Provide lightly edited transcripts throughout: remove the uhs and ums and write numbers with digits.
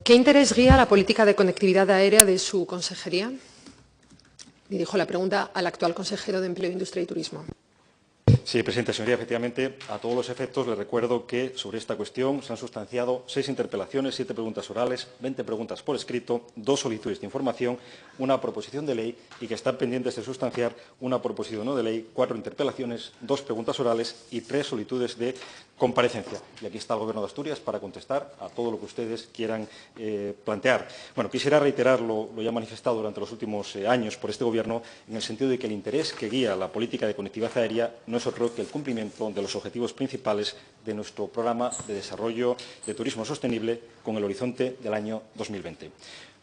¿Qué interés guía la política de conectividad aérea de su consejería? Dirijo la pregunta al actual consejero de Empleo, Industria y Turismo. Sí, presidente, señoría, efectivamente, a todos los efectos le recuerdo que sobre esta cuestión se han sustanciado 6 interpelaciones, 7 preguntas orales, 20 preguntas por escrito, 2 solicitudes de información, una proposición de ley y que están pendientes de sustanciar una proposición no de ley, 4 interpelaciones, 2 preguntas orales y 3 solicitudes de comparecencia. Y aquí está el Gobierno de Asturias para contestar a todo lo que ustedes quieran plantear. Bueno, quisiera reiterar lo ya manifestado durante los últimos años por este Gobierno en el sentido de que el interés que guía la política de conectividad aérea no es otro que el cumplimiento de los objetivos principales de nuestro programa de desarrollo de turismo sostenible con el horizonte del año 2020.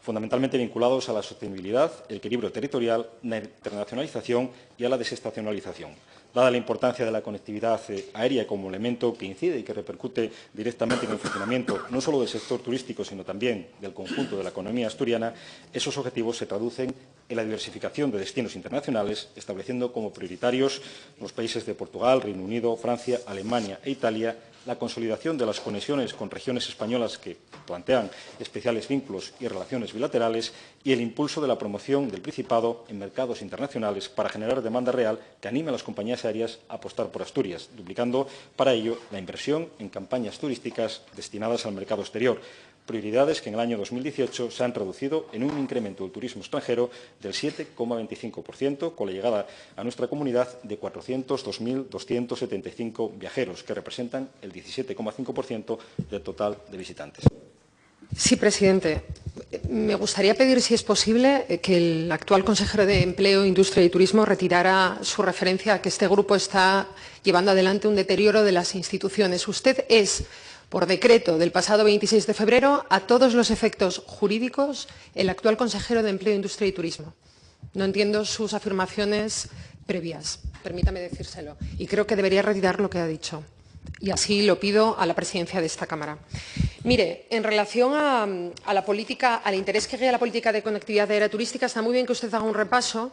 Fundamentalmente vinculados a la sostenibilidad, el equilibrio territorial, la internacionalización y a la desestacionalización. Dada la importancia de la conectividad aérea como elemento que incide y que repercute directamente en el funcionamiento no solo del sector turístico, sino también del conjunto de la economía asturiana, esos objetivos se traducen en la diversificación de destinos internacionales, estableciendo como prioritarios los países de Portugal, Reino Unido, Francia, Alemania e Italia, la consolidación de las conexiones con regiones españolas que plantean especiales vínculos y relaciones bilaterales y el impulso de la promoción del Principado en mercados internacionales para generar demanda real que anime a las compañías aéreas a apostar por Asturias, duplicando para ello la inversión en campañas turísticas destinadas al mercado exterior. Prioridades que en el año 2018 se han traducido en un incremento del turismo extranjero del 7,25%, con la llegada a nuestra comunidad de 402.275 viajeros, que representan el 17,5% del total de visitantes. Sí, presidente. Me gustaría pedir, si es posible, que el actual consejero de Empleo, Industria y Turismo retirara su referencia a que este grupo está llevando adelante un deterioro de las instituciones. Usted es, por decreto del pasado 26 de febrero, a todos los efectos jurídicos, el actual consejero de Empleo, Industria y Turismo. No entiendo sus afirmaciones previas, permítame decírselo, y creo que debería retirar lo que ha dicho. Y así lo pido a la presidencia de esta Cámara. Mire, en relación a la política, al interés que guía la política de conectividad aérea turística, está muy bien que usted haga un repaso,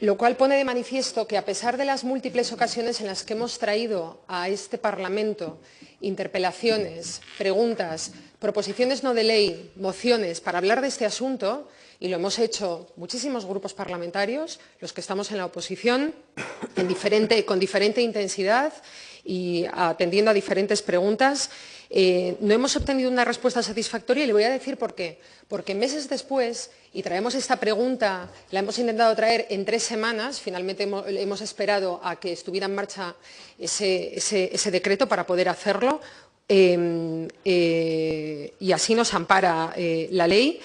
lo cual pone de manifiesto que, a pesar de las múltiples ocasiones en las que hemos traído a este Parlamento interpelaciones, preguntas, proposiciones no de ley, mociones para hablar de este asunto, y lo hemos hecho muchísimos grupos parlamentarios, los que estamos en la oposición, con diferente intensidad y atendiendo a diferentes preguntas, no hemos obtenido una respuesta satisfactoria, y le voy a decir por qué. Porque meses después, y traemos esta pregunta, la hemos intentado traer en 3 semanas, finalmente hemos esperado a que estuviera en marcha ese decreto para poder hacerlo, y así nos ampara la ley.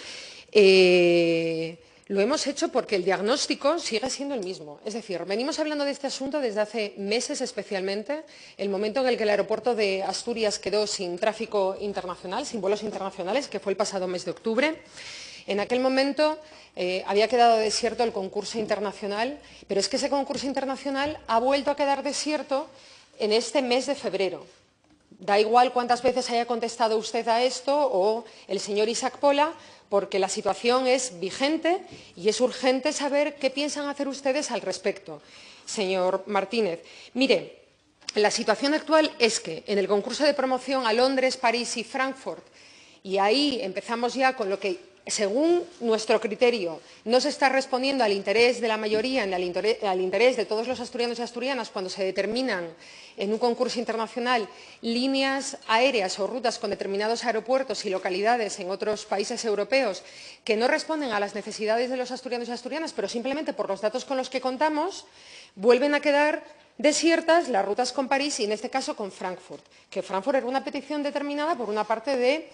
Lo hemos hecho porque el diagnóstico sigue siendo el mismo. Es decir, venimos hablando de este asunto desde hace meses, especialmente el momento en el que el aeropuerto de Asturias quedó sin tráfico internacional, sin vuelos internacionales, que fue el pasado mes de octubre. En aquel momento había quedado desierto el concurso internacional, pero es que ese concurso internacional ha vuelto a quedar desierto en este mes de febrero. Da igual cuántas veces haya contestado usted a esto o el señor Isaac Pola, porque la situación es vigente y es urgente saber qué piensan hacer ustedes al respecto. Señor Martínez, mire, la situación actual es que en el concurso de promoción a Londres, París y Frankfurt, y ahí empezamos ya con lo que, según nuestro criterio, no se está respondiendo al interés de la mayoría ni al interés de todos los asturianos y asturianas cuando se determinan en un concurso internacional líneas aéreas o rutas con determinados aeropuertos y localidades en otros países europeos que no responden a las necesidades de los asturianos y asturianas, pero simplemente por los datos con los que contamos, vuelven a quedar desiertas las rutas con París y, en este caso, con Frankfurt, que Frankfurt era una petición determinada por una parte de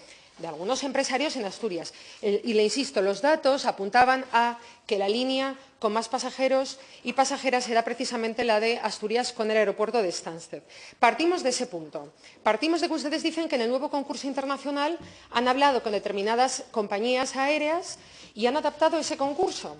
algunos empresarios en Asturias. Y le insisto, los datos apuntaban a que la línea con más pasajeros y pasajeras era precisamente la de Asturias con el aeropuerto de Stansted. Partimos de ese punto. Partimos de que ustedes dicen que en el nuevo concurso internacional han hablado con determinadas compañías aéreas y han adaptado ese concurso.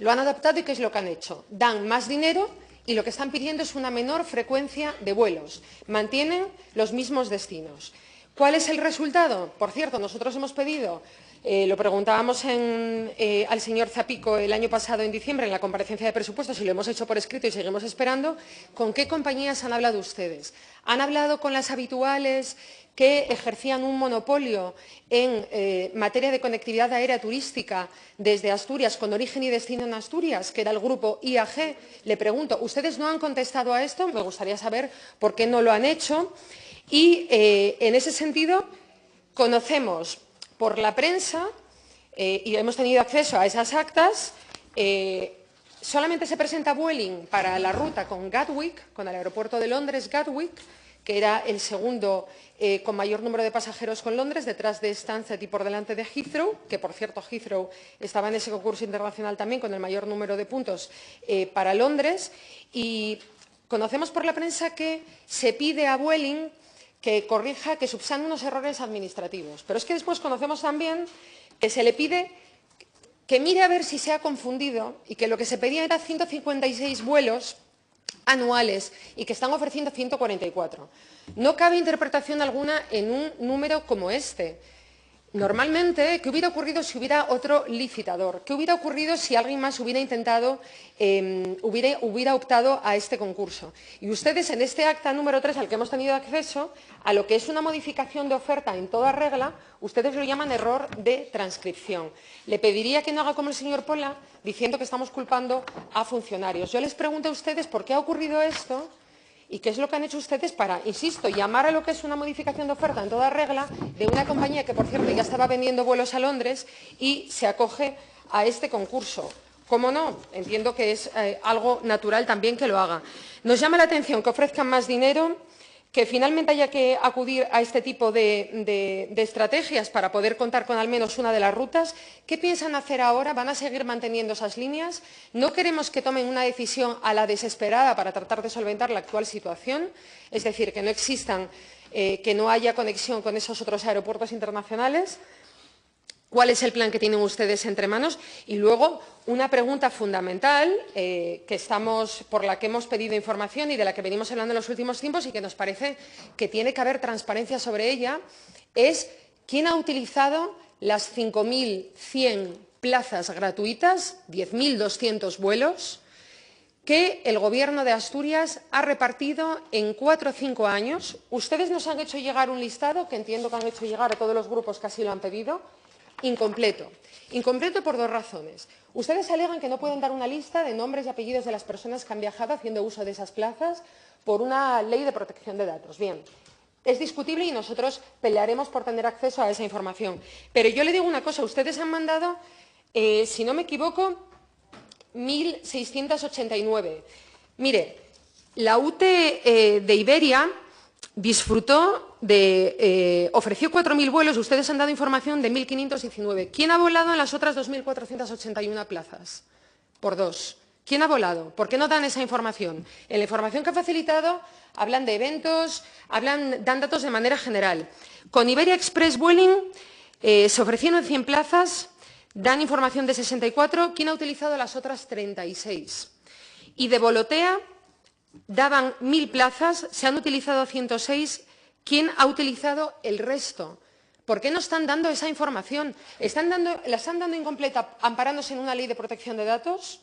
Lo han adaptado, ¿y qué es lo que han hecho? Dan más dinero y lo que están pidiendo es una menor frecuencia de vuelos. Mantienen los mismos destinos. ¿Cuál es el resultado? Por cierto, nosotros hemos pedido, lo preguntábamos al señor Zapico el año pasado, en diciembre, en la comparecencia de presupuestos, y lo hemos hecho por escrito y seguimos esperando. ¿Con qué compañías han hablado ustedes? ¿Han hablado con las habituales que ejercían un monopolio en materia de conectividad aérea turística desde Asturias, con origen y destino en Asturias, que era el grupo IAG? Le pregunto, ¿ustedes no han contestado a esto? Me gustaría saber por qué no lo han hecho. Y, en ese sentido, conocemos por la prensa, y hemos tenido acceso a esas actas, solamente se presenta Vueling para la ruta con Gatwick, con el aeropuerto de Londres Gatwick, que era el segundo con mayor número de pasajeros con Londres, detrás de Stansted y por delante de Heathrow, que, por cierto, Heathrow estaba en ese concurso internacional también con el mayor número de puntos para Londres. Y conocemos por la prensa que se pide a Vueling que corrija, que subsane unos errores administrativos. Pero es que después conocemos también que se le pide que mire a ver si se ha confundido y que lo que se pedía era 156 vuelos anuales y que están ofreciendo 144. No cabe interpretación alguna en un número como este. Normalmente, ¿qué hubiera ocurrido si hubiera otro licitador? ¿Qué hubiera ocurrido si alguien más hubiera intentado, hubiera optado a este concurso? Y ustedes, en este acta número 3 al que hemos tenido acceso, a lo que es una modificación de oferta en toda regla, ustedes lo llaman error de transcripción. Le pediría que no haga como el señor Pola, diciendo que estamos culpando a funcionarios. Yo les pregunto a ustedes por qué ha ocurrido esto y qué es lo que han hecho ustedes para, insisto, llamar a lo que es una modificación de oferta en toda regla de una compañía que, por cierto, ya estaba vendiendo vuelos a Londres y se acoge a este concurso. ¿Cómo no? Entiendo que es algo natural también que lo haga. Nos llama la atención que ofrezcan más dinero, que finalmente haya que acudir a este tipo de estrategias para poder contar con al menos una de las rutas. ¿Qué piensan hacer ahora? ¿Van a seguir manteniendo esas líneas? No queremos que tomen una decisión a la desesperada para tratar de solventar la actual situación, es decir, que no existan, que no haya conexión con esos otros aeropuertos internacionales. ¿Cuál es el plan que tienen ustedes entre manos? Y luego, una pregunta fundamental por la que hemos pedido información y de la que venimos hablando en los últimos tiempos y que nos parece que tiene que haber transparencia sobre ella, es ¿quién ha utilizado las 5.100 plazas gratuitas, 10.200 vuelos, que el Gobierno de Asturias ha repartido en 4 o 5 años? Ustedes nos han hecho llegar un listado, que entiendo que han hecho llegar a todos los grupos que así lo han pedido, incompleto. Incompleto por dos razones. Ustedes alegan que no pueden dar una lista de nombres y apellidos de las personas que han viajado haciendo uso de esas plazas por una ley de protección de datos. Bien, es discutible y nosotros pelearemos por tener acceso a esa información. Pero yo le digo una cosa, ustedes han mandado, si no me equivoco, 1.689. Mire, la UTE de Iberia ofreció 4.000 vuelos, ustedes han dado información de 1.519. ¿Quién ha volado en las otras 2.481 plazas? Por dos. ¿Quién ha volado? ¿Por qué no dan esa información? En la información que ha facilitado hablan de eventos, dan datos de manera general. Con Iberia Express Vueling se ofrecieron 100 plazas, dan información de 64. ¿Quién ha utilizado las otras 36? Y de Volotea daban 1.000 plazas, se han utilizado 106. ¿Quién ha utilizado el resto? ¿Por qué no están dando esa información? ¿La están dando incompleta amparándose en una ley de protección de datos?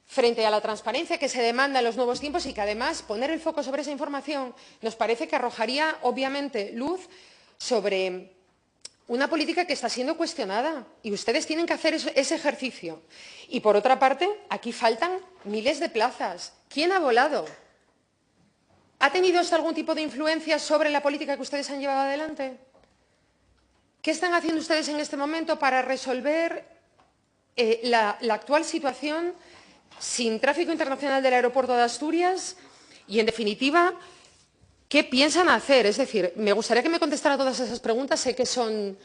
Frente a la transparencia que se demanda en los nuevos tiempos y que, además, poner el foco sobre esa información nos parece que arrojaría, obviamente, luz sobre una política que está siendo cuestionada y ustedes tienen que hacer ese ejercicio. Y, por otra parte, aquí faltan miles de plazas. ¿Quién ha volado? ¿Ha tenido esto algún tipo de influencia sobre la política que ustedes han llevado adelante? ¿Qué están haciendo ustedes en este momento para resolver la actual situación sin tráfico internacional del aeropuerto de Asturias? Y, en definitiva, ¿qué piensan hacer? Es decir, me gustaría que me contestara todas esas preguntas. Sé que son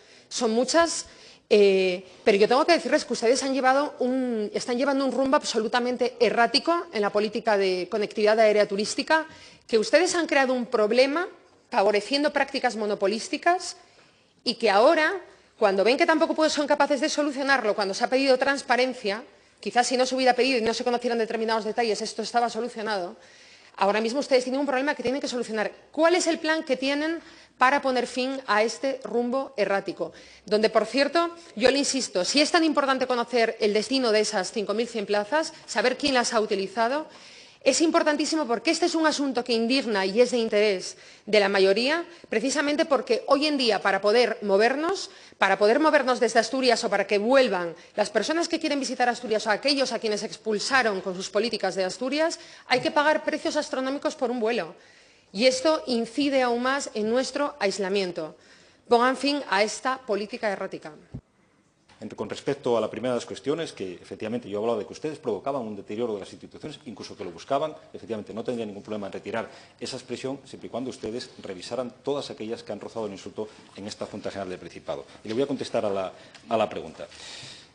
muchas, pero yo tengo que decirles que ustedes están llevando un rumbo absolutamente errático en la política de conectividad aérea turística, que ustedes han creado un problema favoreciendo prácticas monopolísticas y que ahora, cuando ven que tampoco son capaces de solucionarlo, cuando se ha pedido transparencia, quizás si no se hubiera pedido y no se conocieran determinados detalles, esto estaba solucionado. Ahora mismo ustedes tienen un problema que tienen que solucionar. ¿Cuál es el plan que tienen para poner fin a este rumbo errático? Donde, por cierto, yo le insisto, si es tan importante conocer el destino de esas 5.100 plazas, saber quién las ha utilizado, es importantísimo porque este es un asunto que indigna y es de interés de la mayoría, precisamente porque hoy en día para poder movernos desde Asturias o para que vuelvan las personas que quieren visitar Asturias o aquellos a quienes expulsaron con sus políticas de Asturias, hay que pagar precios astronómicos por un vuelo. Y esto incide aún más en nuestro aislamiento. Pongan fin a esta política errática. Con respecto a la primera de las cuestiones, que efectivamente yo he hablado de que ustedes provocaban un deterioro de las instituciones, incluso que lo buscaban, efectivamente no tendría ningún problema en retirar esa expresión siempre y cuando ustedes revisaran todas aquellas que han rozado el insulto en esta Junta General del Principado. Y le voy a contestar a la pregunta.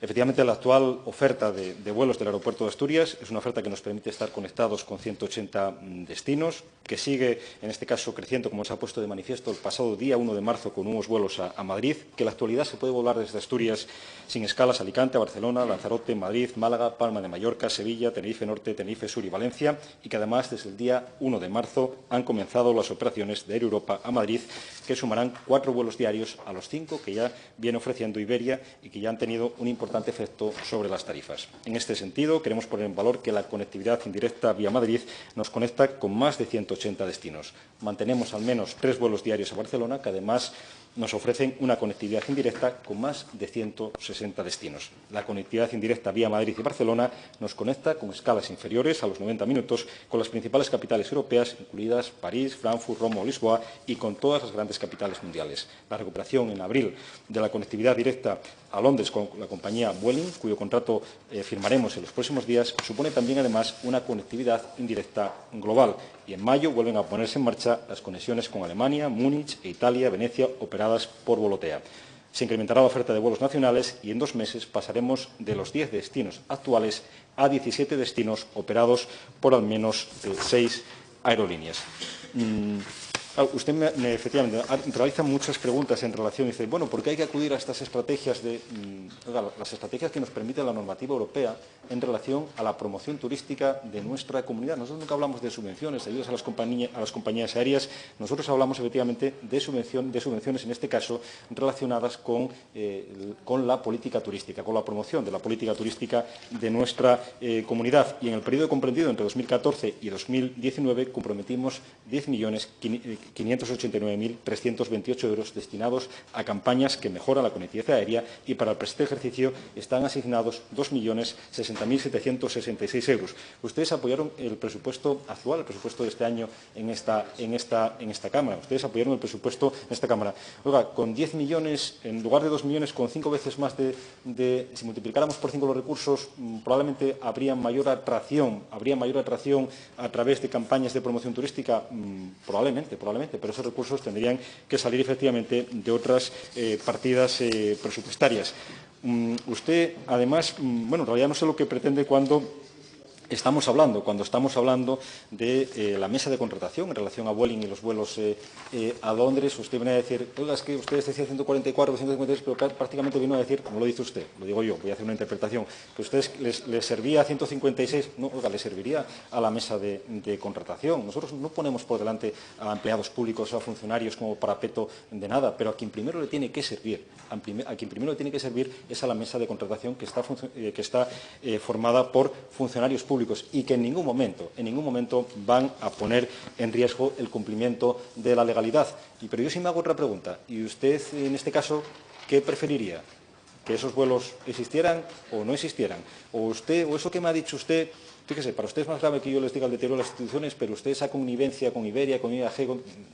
Efectivamente, la actual oferta de vuelos del aeropuerto de Asturias es una oferta que nos permite estar conectados con 180 destinos, que sigue, en este caso, creciendo, como se ha puesto de manifiesto el pasado día 1 de marzo, con nuevos vuelos a Madrid, que en la actualidad se puede volar desde Asturias sin escalas a Alicante, a Barcelona, Lanzarote, Madrid, Málaga, Palma de Mallorca, Sevilla, Tenerife Norte, Tenerife Sur y Valencia, y que además desde el día 1 de marzo han comenzado las operaciones de Air Europa a Madrid, que sumarán 4 vuelos diarios a los 5 que ya viene ofreciendo Iberia y que ya han tenido un importante efecto sobre las tarifas. En este sentido, queremos poner en valor que la conectividad indirecta vía Madrid nos conecta con más de 180 destinos. Mantenemos al menos 3 vuelos diarios a Barcelona, que además nos ofrecen una conectividad indirecta con más de 160 destinos. La conectividad indirecta vía Madrid y Barcelona nos conecta con escalas inferiores a los 90 minutos con las principales capitales europeas, incluidas París, Frankfurt, Roma o Lisboa, y con todas las grandes capitales mundiales. La recuperación en abril de la conectividad directa a Londres con la compañía Vueling, cuyo contrato firmaremos en los próximos días, supone también, además, una conectividad indirecta global. Y en mayo vuelven a ponerse en marcha las conexiones con Alemania, Múnich e Italia, Venecia, operadas por Volotea. Se incrementará la oferta de vuelos nacionales y en 2 meses pasaremos de los 10 destinos actuales a 17 destinos operados por al menos 6 aerolíneas. Usted efectivamente realiza muchas preguntas en relación, dice, bueno, ¿por qué hay que acudir a estas estrategias las estrategias que nos permite la normativa europea en relación a la promoción turística de nuestra comunidad? Nosotros nunca hablamos de subvenciones, ayudas a las compañías aéreas, nosotros hablamos efectivamente de subvenciones, en este caso, relacionadas con la política turística, con la promoción de la política turística de nuestra comunidad. Y en el periodo comprendido entre 2014 y 2019 comprometimos 10.589.328 euros destinados a campañas que mejoran la conectividad aérea, y para el presente ejercicio están asignados 2.060.766 euros. Ustedes apoyaron el presupuesto actual, el presupuesto de este año en esta Cámara. Ustedes apoyaron el presupuesto en esta Cámara. Oiga, con 10 millones, en lugar de 2 millones, con 5 veces más si multiplicáramos por 5 los recursos, probablemente habría mayor atracción a través de campañas de promoción turística, probablemente, pero esos recursos tendrían que salir efectivamente de otras partidas presupuestarias. Usted, además, bueno, en realidad no sé lo que pretende cuando estamos hablando de la mesa de contratación en relación a Vueling y los vuelos a Londres. Usted viene a decir, oiga, es que ustedes decían 144 o 153, pero prácticamente vino a decir, no lo dice usted, lo digo yo, voy a hacer una interpretación, que a ustedes les servía a 156, no, oiga, les serviría a la mesa de contratación. Nosotros no ponemos por delante a empleados públicos o a funcionarios como parapeto de nada, pero a quien primero le tiene que servir, es a la mesa de contratación que está formada por funcionarios públicos, y que en ningún momento van a poner en riesgo el cumplimiento de la legalidad. Pero yo sí me hago otra pregunta. ¿Y usted, en este caso, qué preferiría? ¿Que esos vuelos existieran o no existieran? O eso que me ha dicho usted, fíjese, para usted es más grave que yo les diga el deterioro de las instituciones, pero usted esa connivencia con Iberia, con IAG,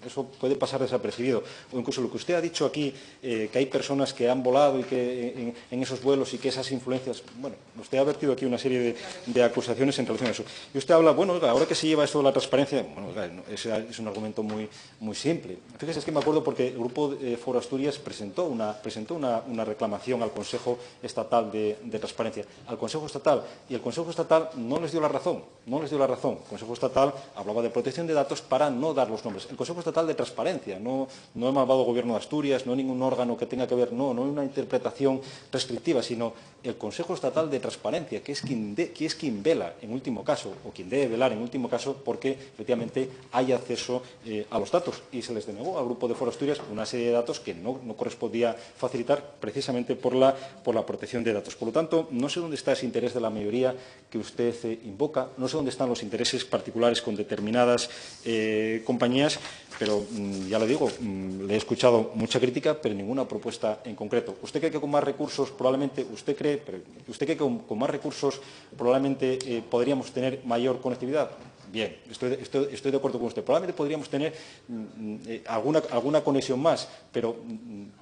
eso puede pasar desapercibido. O incluso lo que usted ha dicho aquí, que hay personas que han volado y que en esos vuelos, y que esas influencias, bueno, usted ha vertido aquí una serie de acusaciones en relación a eso. Y usted habla, bueno, oiga, ahora que se lleva esto de la transparencia, bueno, oiga, ese es un argumento muy simple. Fíjese, es que me acuerdo porque el Grupo Foro Asturias presentó una reclamación al Consejo Estatal de Transparencia, al Consejo Estatal, y el Consejo Estatal no les dio dio la razón. No les dio la razón. El Consejo Estatal hablaba de protección de datos para no dar los nombres. El Consejo Estatal de Transparencia, no el malvado Gobierno de Asturias, no ningún órgano que tenga que ver, no una interpretación restrictiva, sino el Consejo Estatal de Transparencia, que es quien vela en último caso, o quien debe velar en último caso, porque efectivamente hay acceso a los datos. Y se les denegó al Grupo de Foro Asturias una serie de datos que no correspondía facilitar precisamente por la protección de datos. Por lo tanto, no sé dónde está ese interés de la mayoría que usted invoca, no sé dónde están los intereses particulares con determinadas compañías, pero ya le digo, le he escuchado mucha crítica, pero ninguna propuesta en concreto. ¿Usted cree que con más recursos probablemente, con más recursos probablemente podríamos tener mayor conectividad? Bien, estoy de acuerdo con usted. Probablemente podríamos tener alguna conexión más, pero,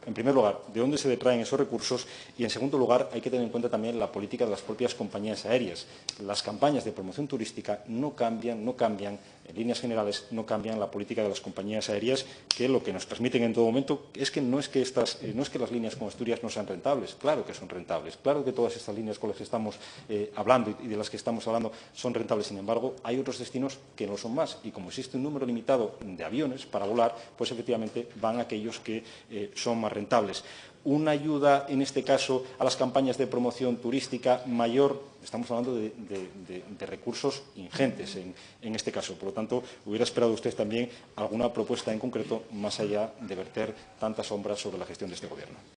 en primer lugar, ¿de dónde se detraen esos recursos? Y, en segundo lugar, hay que tener en cuenta también la política de las propias compañías aéreas. Las campañas de promoción turística no cambian, en líneas generales, no cambian la política de las compañías aéreas, que lo que nos transmiten en todo momento es que no es que las líneas con Asturias no sean rentables. Claro que son rentables. Claro que todas estas líneas con las que estamos hablando y de las que estamos hablando son rentables. Sin embargo, hay otros destinos que no son más, y como existe un número limitado de aviones para volar, pues efectivamente van aquellos que son más rentables. Una ayuda, en este caso, a las campañas de promoción turística mayor, estamos hablando de recursos ingentes en este caso. Por lo tanto, hubiera esperado usted también alguna propuesta en concreto, más allá de verter tantas sombras sobre la gestión de este Gobierno.